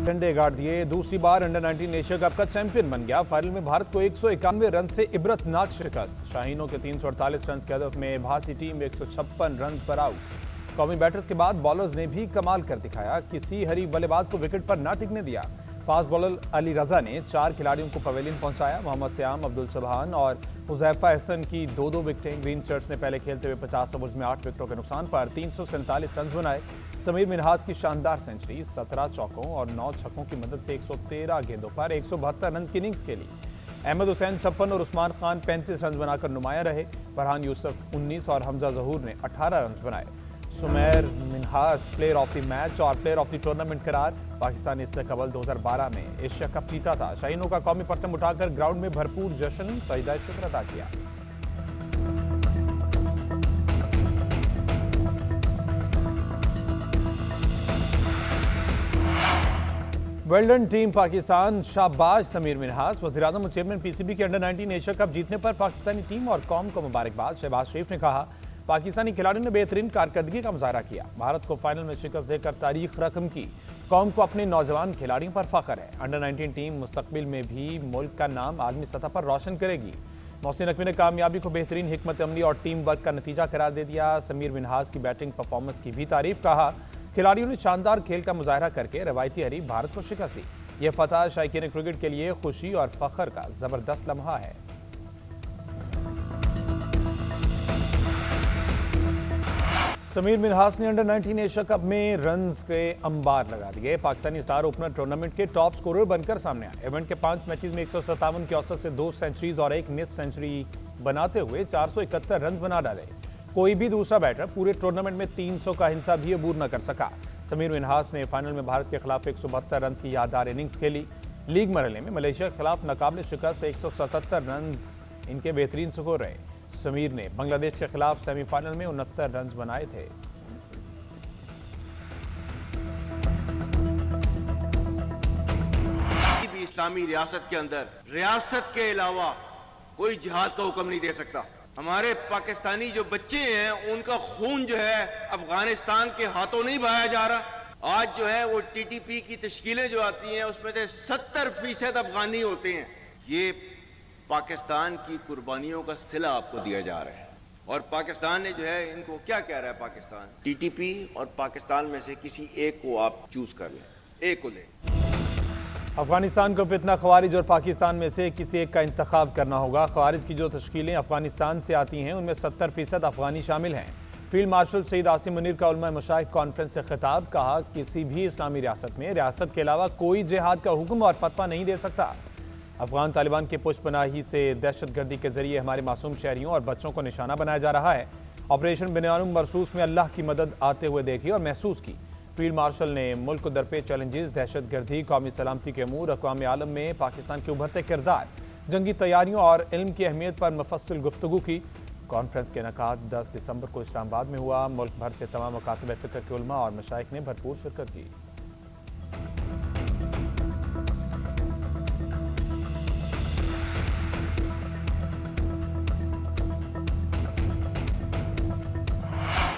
झंडे गाड़ दिए, दूसरी बार अंडर 19 एशिया कप का चैंपियन बन गया। फाइनल में भारत को 191 रन से इबरतनाक शिकस्त। शाहीनों के 348 रन के हदफ में भारतीय टीम 156 रन पर आउट। कौमी बैटर्स के बाद बॉलर्स ने भी कमाल कर दिखाया, किसी हरीफ बल्लेबाज को विकेट पर न टिकने दिया। फास्ट बॉलर अली रजा ने 4 खिलाड़ियों को पवेलियन पहुंचाया। मोहम्मद सियाम, अब्दुल सुबहान और हुजैफा हसन की 2-2 विकेटें। ग्रीन शर्ट्स ने पहले खेलते हुए 50 ओवर्स में 8 विकेटों के नुकसान पर 347 रन बनाए। समीर मिन्हाज की शानदार सेंचुरी, 17 चौकों और 9 छक्कों की मदद से 113 गेंदों पर 172 रन की इनिंग्स खेली। अहमद हुसैन 56 और उस्मान खान 35 रन बनाकर नुमाया रहे। फरहान यूसुफ 19 और हमजा जहूर ने 18 रन बनाए। Sumair Minhaj player of the match और प्लेयर ऑफ द टूर्नामेंट करार। पाकिस्तान ने इससे कबल 2012 में एशिया कप जीता था। शाहीनों का कौमी परचम उठाकर ग्राउंड में भरपूर जश्न, सजदा शुक्र अदा किया। वेल्डन टीम पाकिस्तान, शाबाश समीर मिन्हाज। वज़ीर-ए-आज़म और चेयरमैन पीसीबी के अंडर 19 एशिया कप जीतने पर पाकिस्तानी टीम और कौम को मुबारकबाद। शहबाज शरीफ ने कहा, पाकिस्तानी खिलाड़ियों ने बेहतरीन कारकर्दगी का मुजाहरा किया, भारत को फाइनल में शिकस्त देकर तारीख रकम की। कौम को अपने नौजवान खिलाड़ियों पर फख्र है। अंडर 19 टीम मुस्तकबिल में भी मुल्क का नाम आलमी सतह पर रोशन करेगी। मोहसिन नकवी ने कामयाबी को बेहतरीन हिकमत अमली और टीम वर्क का नतीजा करार दे दिया। समीर मिन्हाज की बैटिंग परफॉर्मेंस की भी तारीफ। कहा, खिलाड़ियों ने शानदार खेल का मुजाहरा करके रवायती हरीफ भारत को शिकस्त दी। यह फतह शायकीन क्रिकेट के लिए खुशी और फख्र का जबरदस्त लम्हा है। समीर मिन्हाज ने अंडर 19 एशिया कप में रन्स के अंबार लगा दिए। पाकिस्तानी स्टार ओपनर टूर्नामेंट के टॉप स्कोरर बनकर सामने आए। इवेंट के 5 मैचेस में 157 की औसत से 2 सेंचुरीज और 1 मिस सेंचुरी बनाते हुए 471 रन बना डाले। कोई भी दूसरा बैटर पूरे टूर्नामेंट में 300 का हिस्सा भी अबूर न कर सका। समीर मिन्हाज ने फाइनल में भारत के खिलाफ 172 रन की यादगार इनिंग्स खेली। लीग मरहले में मलेशिया के खिलाफ नाकाबिल शिकस्त 177 रन इनके बेहतरीन स्कोर रहे। समीर ने बांग्लादेश के खिलाफ सेमीफाइनल में 69 रन बनाए थे। भी इस्लामी रियासत के अंदर रियासत के अलावा कोई जिहाद का हुक्म नहीं दे सकता। हमारे पाकिस्तानी जो बच्चे हैं उनका खून जो है अफगानिस्तान के हाथों नहीं बहाया जा रहा। आज जो है वो टीटीपी की तश्कीलें जो आती हैं उसमें से 70% अफगानी होते हैं। ये पाकिस्तान की कुर्बानियों का सिला आपको दिया जा रहा है और पाकिस्तान ने जो है इनको क्या कह रहा है, पाकिस्तान टीटीपी और पाकिस्तान में से किसी एक को आप चूज कर लें, एक को लें। अफगानिस्तान को फितना ख़वारिज और पाकिस्तान में से किसी एक का इंतखाब करना होगा। ख़वारिज की जो तश्कीलें अफगानिस्तान से आती हैं उनमें 70% अफगानी शामिल हैं। फील्ड मार्शल सईद आसिम मुनीर का उलमा मशाइख कॉन्फ्रेंस से खिताब। कहा, किसी भी इस्लामी रियासत में रियासत के अलावा कोई जिहाद का हुक्म और फतवा नहीं दे सकता। अफगान तालिबान के पुष्पनाही से दहशतगर्दी के जरिए हमारे मासूम शहरियों और बच्चों को निशाना बनाया जा रहा है। ऑपरेशन बिनानुम मरसूस में अल्लाह की मदद आते हुए देखी और महसूस की। फील्ड मार्शल ने मुल्क को दरपेश चैलेंजेस, दहशतगर्दी, कौमी सलामती के अमूर, अक़वाम आलम में पाकिस्तान के उभरते किरदार, जंगी तैयारियों और इल्म की अहमियत पर मुफस्सिल गुफ्तगू की। कॉन्फ्रेंस के इनेकाद 10 दिसंबर को इस्लामाबाद में हुआ। मुल्क भर से तमाम मकातब फ़िक्र के उलमा और मशाइख ने भरपूर शिरकत की।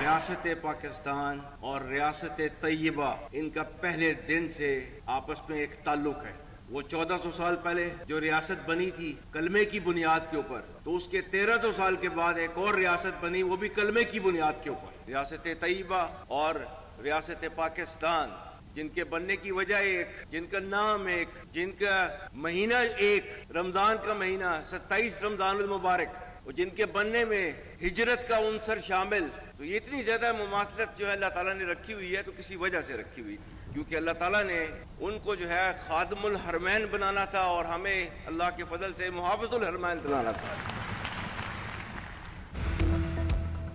रियासत पाकिस्तान और रियासत तैयबा, इनका पहले दिन से आपस में एक ताल्लुक है। वो 1400 साल पहले जो रियासत बनी थी कलमे की बुनियाद के ऊपर, तो उसके 1300 साल के बाद एक और रियासत बनी, वो भी कलमे की बुनियाद के ऊपर। रियासत तैयबा और रियासत पाकिस्तान, जिनके बनने की वजह एक, जिनका नाम एक, जिनका महीना एक, रमजान का महीना 27 रमजान मुबारक, और जिनके बनने में हिजरत का उनसर शामिल। तो ये इतनी ज्यादा मुमासलत जो है अल्लाह ताला ने रखी हुई है, तो किसी वजह से रखी हुई, क्योंकि अल्लाह ताला ने उनको जो है खादमुल हरमैन बनाना था और हमें अल्लाह के फजल से मुहाफिजुल हरमैन बनाना था।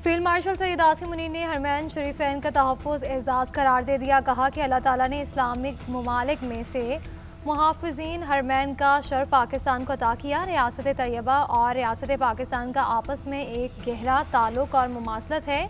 फील्ड मार्शल सईद आसिम मुनीर ने हरमैन शरीफैन का तहफ़्फ़ुज़ एजाज़ करार दे दिया। कहा कि अल्लाह ताला ने इस्लामिक ममालिक में से मुहाफ़िज़ीन हरमैन का शर्फ पाकिस्तान को अता किया। रियासत तैयबा और रियासत पाकिस्तान का आपस में एक गहरा ताल्लुक़ और मुमासलत है।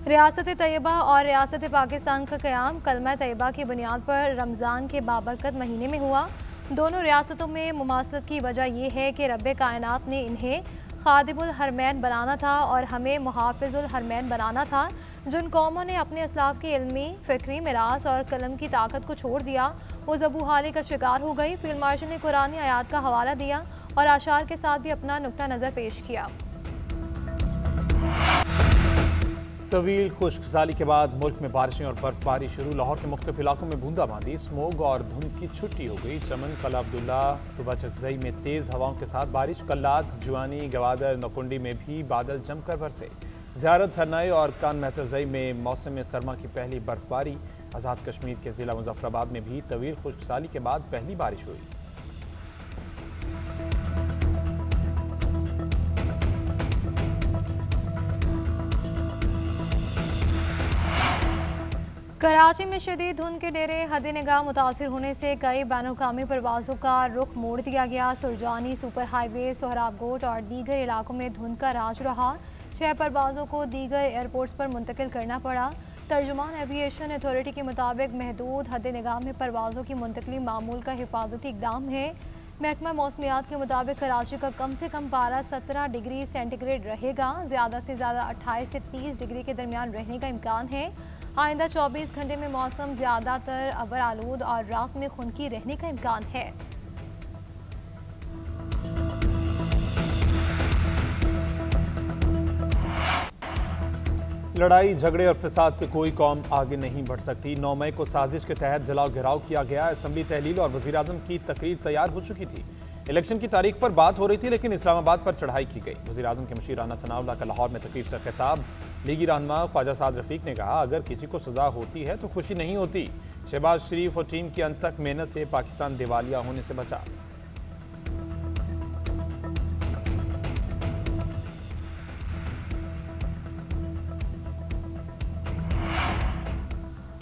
रियासत तैयबा और रियासत पाकिस्तान का क़याम कलमा तैयबा की बुनियाद पर रमज़ान के बाबरकत महीने में हुआ। दोनों रियासतों में मुमासलत की वजह यह है कि रब्बे कायनात ने इन्हें खादिमुल हरमैन बनाना था और हमें मुहाफ़िजुल हरमैन बनाना था। जिन कौमों ने अपने असलाफ के इल्मी, फिक्री, मिरास और कलम की ताकत को छोड़ दिया वो ज़बूहाली का शिकार हो गई। फील्ड मार्शल ने कुरानी आयात का हवाला दिया और आशार के साथ भी अपना नुक्ता नज़र पेश किया। तवील खुश्क साली के बाद मुल्क में बारिशें और बर्फबारी शुरू। लाहौर के मुख्तलिफ इलाकों में बूंदाबांदी, स्मोग और धुंध की छुट्टी हो गई। चमन, कला अब्दुल्ला, तुबा चकजई में तेज़ हवाओं के साथ बारिश। कल्लात, जुआनी, गवादर, नकुंडी में भी बादल जमकर बरसे। ज़ियारत, हरनाई और कान महतजई में मौसम सरमा की पहली बर्फबारी। आज़ाद कश्मीर के ज़िला मुजफ्फराबाद में भी तवील खुश्क साली के बाद पहली बारिश हुई। कराची में शदीद धुंध के डेरे हद-ए-निगाह मुतासिर होने से कई बैनुल-अक़वामी परवाज़ों का रुख मोड़ दिया गया। सुरजानी, सुपर हाईवे, सोहराबकोट और दीगर इलाकों में धुंध का राज रहा। 6 परवाज़ों को दीगर एयरपोर्ट्स पर मुंतकिल करना पड़ा। तर्जुमान एविएशन अथॉरिटी के मुताबिक महदूद हद-ए-निगाह में परवाज़ों की मुंतकली मामूल का हिफाजती इक़दाम है। महकमा मौसमियात के मुताबिक कराची का कम से कम पारा 17 डिग्री सेंटीग्रेड रहेगा। ज़्यादा से ज़्यादा 28 से 30 डिग्री के दरमियान रहने का इम्कान है। आइंदा 24 घंटे में मौसम ज़्यादातर अबर आलूद और रात में खुनकी रहने का इम्कान है। लड़ाई, झगड़े और फसाद से कोई कौम आगे नहीं बढ़ सकती। 9 मई को साजिश के तहत जलाओ घिराव किया गया। असम्बली तहलील और वज़ीर आज़म की तकरीर तैयार हो चुकी थी। इलेक्शन की तारीख पर बात हो रही थी, लेकिन इस्लामाबाद पर चढ़ाई की गई। वज़ीर आज़म के मशीर राना सनाउल्लाह का लाहौर में तकरीर से खिताब। लीगी रहनुमा ख्वाजा साद रफीक ने कहा, अगर किसी को सजा होती है तो खुशी नहीं होती। शहबाज शरीफ और टीम की अनथक मेहनत से पाकिस्तान दिवालिया होने से बचा।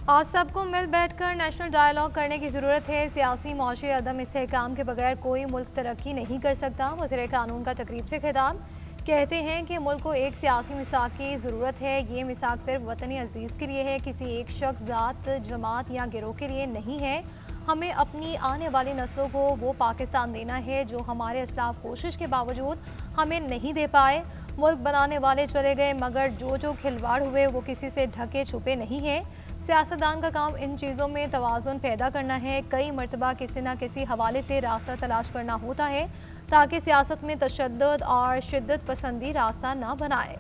आज सबको मिल बैठकर नेशनल डायलॉग करने की ज़रूरत है। सियासी मौशी अदम इस्तेहकाम के बगैर कोई मुल्क तरक्की नहीं कर सकता। वज़ीर कानून का तकरीब से खिताब। कहते हैं कि मुल्क को एक सियासी मिसाक की ज़रूरत है। ये मिसाक सिर्फ वतनी अजीज़ के लिए है, किसी एक शख्स, ज़ात, जमात या गिरोह के लिए नहीं है। हमें अपनी आने वाली नस्लों को वो पाकिस्तान देना है जो हमारे असलाफ कोशिश के बावजूद हमें नहीं दे पाए। मुल्क बनाने वाले चले गए, मगर जो खिलवाड़ हुए वो किसी से ढके छुपे नहीं है। सियासतदान का काम इन चीज़ों में तवाज़ुन पैदा करना है। कई मरतबा किसी न किसी हवाले से रास्ता तलाश करना होता है ताकि सियासत में तशद्दुद और शिद्दत पसंदी रास्ता ना बनाए।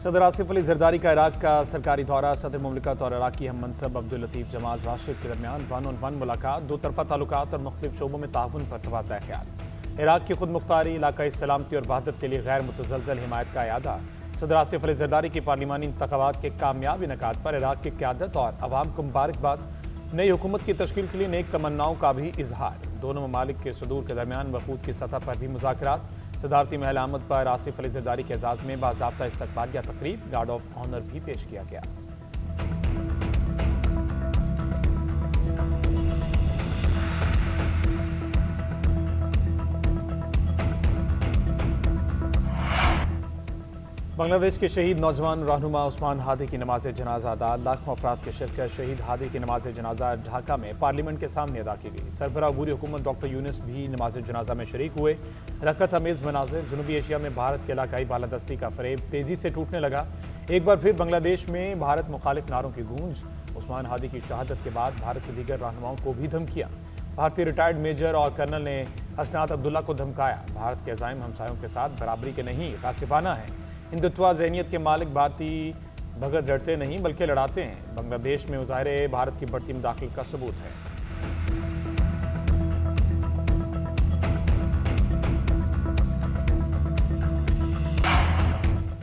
सदर आसिफ अली जरदारी का इराक का सरकारी दौरा। सदर मुमलिकत और इराकी हम मनसब अब्दुल लतीफ़ जमाल राशिद के दरमियान 1-on-1 मुलाकात। 2 तरफ़ा ताल्लुकात और मुख्तलिफ शोबों में ताउन पर तबादला ख्याल। इराक की खुद मुख्तारी, इलाकाई सलामती और वहदत के लिए गैर मुतज़लज़ल हिमायत का अयादा। सदर आसिफ अली जरदारी की पार्लिमानी इंतख़ाबात के कामयाब इनेकाद पर इराक की क़यादत और अवाम को मुबारकबाद। नई हुकूमत की तश्कील के लिए नेक तमन्नाओं का भी इजहार। दोनों ममालिक के सदूर के दरमियान वफूद की सतह पर भी मुज़ाकरात। सदारती महल आमद पर आसिफ अली जरदारी के एजाज़ में बाज़ाब्ता इस्तक़बालिया तक़रीब, गार्ड ऑफ ऑनर भी पेश किया गया। बांग्लादेश के शहीद नौजवान रहनुमा उस्मान हादी की नमाज जनाजा अदा। लाखों अफराद की शिरकत। शहीद हादी की नमाज जनाजा ढाका में पार्लियामेंट के सामने अदा की गई। सरबराह अबूरी हुकूमत डॉक्टर यूनुस भी नमाज जनाजा में शरीक हुए। रकत अमेज़ मनाजिर। जनूबी एशिया में भारत के इलाकाई बालादस्ती का फरेब तेजी से टूटने लगा। एक बार फिर बांग्लादेश में भारत मुखालिफ नारों की गूंज। उस्मान हादी की शहादत के बाद भारत के दीगर रहनुमाओं को भी धमकियां। भारतीय रिटायर्ड मेजर और कर्नल ने हसनात अब्दुल्ला को धमकाया। भारत के अज़ाइम हमसायों के साथ बराबरी के नहीं, कासिफाना है। हिंदुत्वा ज़हनियत के मालिक भारतीय भगत लड़ते नहीं बल्कि लड़ाते हैं। बांग्लादेश में मुज़ाहिरे भारत की बढ़ती मुदाखलत का सबूत है।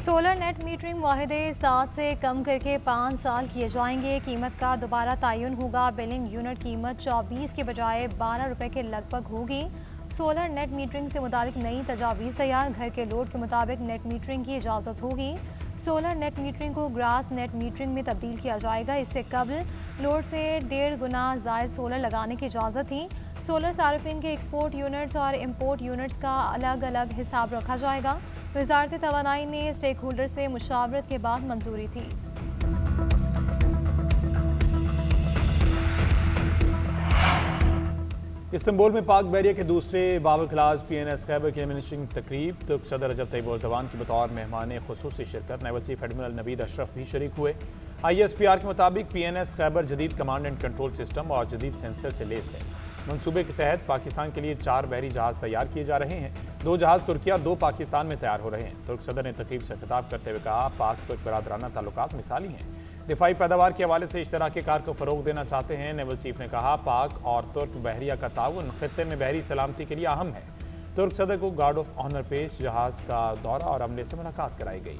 सोलर नेट मीटरिंग वाहिदे 7 से कम करके 5 साल किए जाएंगे। कीमत का दोबारा तयन होगा। बिलिंग यूनिट कीमत 24 के बजाय 12 रुपये के लगभग होगी। सोलर नेट मीटरिंग से मुतालिक नई तजावीज़ तैयार। घर के लोड के मुताबिक नेट मीटरिंग की इजाज़त होगी। सोलर नेट मीटरिंग को ग्रास नेट मीटरिंग में तब्दील किया जाएगा। इससे कबल लोड से 1.5 गुना ज़ायद सोलर लगाने की इजाज़त थी। सोलर सार्फिन के एक्सपोर्ट यूनिट्स और इम्पोर्ट यूनिट्स का अलग अलग हिसाब रखा जाएगा। वज़ारत तवानाई ने स्टेक होल्डर से मुशावरत के बाद मंजूरी थी। इस्तांबुल में पाक बहरिया के दूसरे बाबर क्लास PNS खैबर की एमिनेशन तकरीब तुर्क सदर रजब तैयब एर्दोगान की बतौर मेहमान खुसूसी शिरकत naval chief admiral Naveed Ashraf भी शरीक हुए। ISPR के मुताबिक PNS खैबर जदीद कमांड एंड कंट्रोल सिस्टम और जदीद सेंसर से लैस है। मनसूबे के तहत पाकिस्तान के लिए 4 बहरी जहाज तैयार किए जा रहे हैं। 2 जहाज तुर्किया 2 पाकिस्तान में तैयार हो रहे हैं। तुर्क सदर ने तकरीब से खिताब करते हुए कहा, पाक तुर्क बरादराना ताल्लुकात मिसाली हैं, दिफाई पैदावार के हवाले से इश्तराकी कार को फरोग देना चाहते हैं। नेवल चीफ ने कहा, पाक और तुर्क बहरिया का ताउन खित्ते में बहरी सलामती के लिए अहम है। तुर्क सदर को गार्ड ऑफ ऑनर पेश जहाज का दौरा और अमले से मुलाकात कराई गई।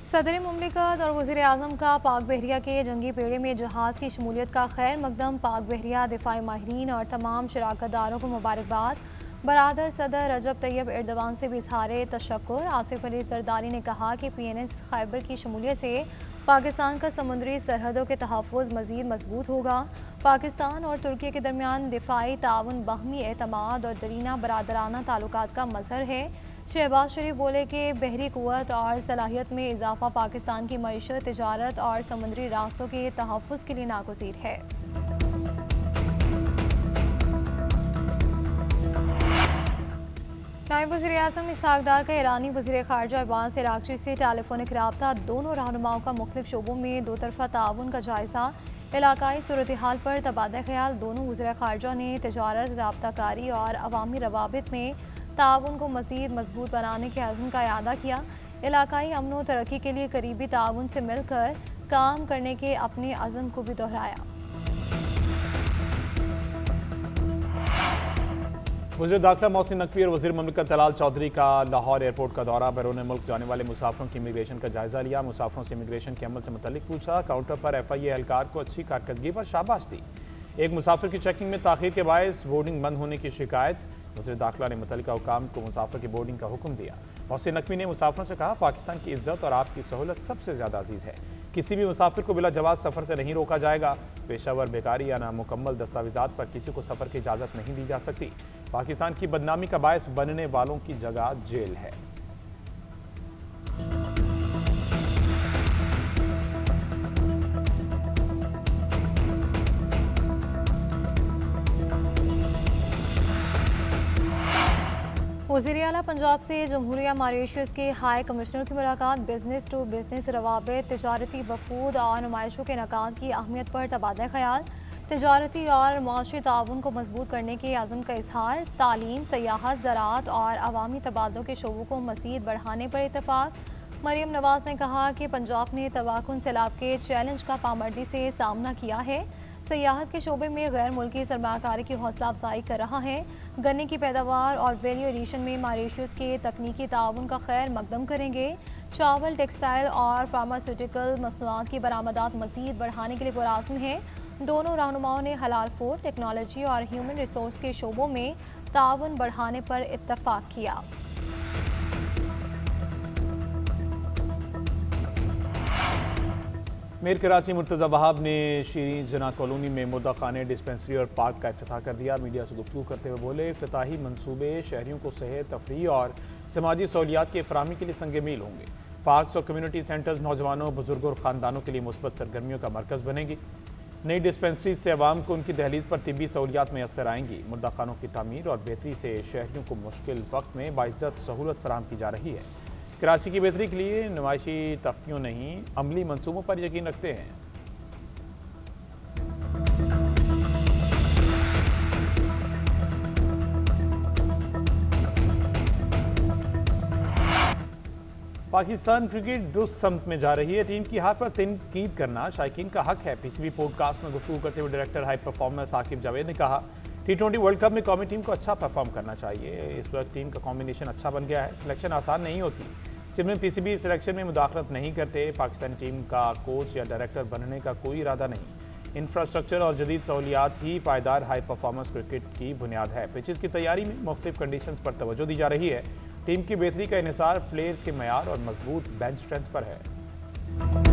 सदर मुमलिकत और वज़ीर आज़म का पाक बहरिया के जंगी बेड़े में जहाज़ की शमूलियत का खैर मकदम। पाक बहरिया दिफाई माहिरीन और तमाम शराकतदारों को मुबारकबाद। बरादर सदर रजब तैयब एर्दोगान से भी इज़हार तशक्कुर। आसिफ अली जरदारी ने कहा कि PNS खैबर की शमूलियत से पाकिस्तान का समुद्री सरहदों के तहफ़्फ़ुज़ मज़ीद मजबूत होगा। पाकिस्तान और तुर्की के दरमियान दिफाई ताउन बाहमी एतमाद और दरीना बरादराना ताल्लुकात का मज़हर है। शहबाज शरीफ बोले कि बहरी क़ुव्वत और सलाहियत में इजाफा पाकिस्तान की मईशत, तिजारत और समुद्री रास्तों के तहफ़्फ़ुज़ के लिए नागुज़ीर है। नायब वज़ीर आज़म इसहाक़ डार का ईरानी वज़ीर ख़ारजा अब्बास इराक़ची से टेलीफोनिक रब्ता। दोनों रहनुमाओं का मुख्तलिफ शोबों में दो तरफ़ा ताउन का जायज़ा। इलाकाई सूरत हाल पर तबादला ख्याल। दोनों वज़ीर ख़ारजा ने तिजारत, राब्ताकारी और अवामी रवाबित में ताउन को मज़ीद मजबूत बनाने के अज़्म का इआदा किया। इलाकाई अमन व तरक्की के लिए करीबी ताउन से मिलकर काम करने के अपने अज़्म को भी दोहराया। वज़ीर दाखिला मोहसिन नकवी और वज़ीर ममलिकत तलाल चौधरी का लाहौर एयरपोर्ट का दौरा। बैरून मुल्क जाने वाले मुसाफिरों की इमिग्रेशन का जायजा लिया। मुसाफिरों से इमिग्रेशन के अमल से मुतल्लिक पूछा। काउंटर पर FIA एहलकार को अच्छी कारकर्दगी पर शाबाश दी। एक मुसाफिर की चेकिंग में ताख़ीर के बायस बोर्डिंग बंद होने की शिकायत। वज़ीर दाखिला ने मुतल्लिका हुकाम को मुसाफिर की बोर्डिंग का हुक्म दिया। मोहसिन नकवी ने मुसाफिरों से कहा, पाकिस्तान की इज्जत और आपकी सहूलत सबसे ज़्यादा अजीज़ है। किसी भी मुसाफिर को बिला जवाब सफ़र से नहीं रोका जाएगा। पेशावर, बेकारी या नामुकम्मल दस्तावेज़ात पर किसी को सफ़र की इजाज़त नहीं दी जा सकती। पाकिस्तान की बदनामी का बायस बनने वालों की जगह जेल है। वज़ीर आला पंजाब से जमहूरिया मॉरिशस के हाई कमिश्नर की मुलाकात। बिजनेस टू बिजनेस रवाबित, तिजारती वफूद और नुमाइशों के इनेकाद की अहमियत पर तबादला ख्याल। तिजारती और मुआशी ताउन को मजबूत करने के अज़्म का इजहार। तालीम, सयाहत, ज़राअत और अवामी तबादलों के शोबों को मज़ीद बढ़ाने पर इत्तफ़ाक़। मरीम नवाज ने कहा कि पंजाब ने तबाकुन सैलाब के चैलेंज का पामर्दी से सामना किया है। सयाहत के शोबे में गैर मुल्की सरमायाकारी की हौसला अफजाई कर रहा है। गन्ने की पैदावार और वैल्यू एडिशन में मॉरिशस के तकनीकी ताउन का खैर मकदम करेंगे। चावल, टेक्सटाइल और फार्मास्यूटिकल मसनूआत की बरामदात मज़ीद बढ़ाने के लिए पुरआज़्म है। दोनों रहनुमाओं ने हलाल फूड, टेक्नोलॉजी और ह्यूमन रिसोर्स के शोबों में ताउन बढ़ाने पर इत्तफ़ाक़ किया। मेयर कराची मुर्तज़ा वहाब ने शीरीन जना कॉलोनी में मुर्दा खाने, डिस्पेंसरी और पार्क का इफ्तिताह कर दिया। मीडिया से गुफ्तगू करते हुए बोले, इफ्तिताही मनसूबे शहरियों को सेहत, तफरीह और समाजी सहूलियात की फराहमी के लिए संग मील होंगे। पार्क्स और कम्यूनिटी सेंटर्स नौजवानों, बुजुर्गों और ख़ानदानों के लिए मुस्बत सरगर्मियों का मरकज़ बनेगी। नई डिस्पेंसरी से अवाम को उनकी दहलीज पर तिब्बी सहूलियात मैसर आएंगी। मुर्दा खानों की तामीर और बेहतरी से शहरियों को मुश्किल वक्त में बाइज्जत सहूलत फराहम की जा रही है। कराची की बेहतरी के लिए नुमाइशी तख्तियों नहीं, अमली मंसूबों पर यकीन रखते हैं। पाकिस्तान क्रिकेट दुरुस्त समत में जा रही है। टीम की हार पर तनकीद करना शायकीन का हक है। PCB पॉडकास्ट में गुफ्तगू करते हुए director high performance Aqib Javed ने कहा, T20 वर्ल्ड कप में कौमी टीम को अच्छा परफॉर्म करना चाहिए। इस वक्त टीम का कॉम्बिनेशन अच्छा बन गया है। सिलेक्शन आसान नहीं होती। जिनमें PCB सिलेक्शन में मुदाखलत नहीं करते। पाकिस्तानी टीम का कोच या डायरेक्टर बनने का कोई इरादा नहीं। इंफ्रास्ट्रक्चर और जदीद सहूलियात ही पायदार हाई परफॉर्मेंस क्रिकेट की बुनियाद है। पिचेस की तैयारी में मुख्तलिफ कंडीशंस पर तवज्जो दी जा रही है। टीम की बेहतरी का इन्हिसार प्लेयर्स के मयार और मजबूत बेंच स्ट्रेंथ पर है।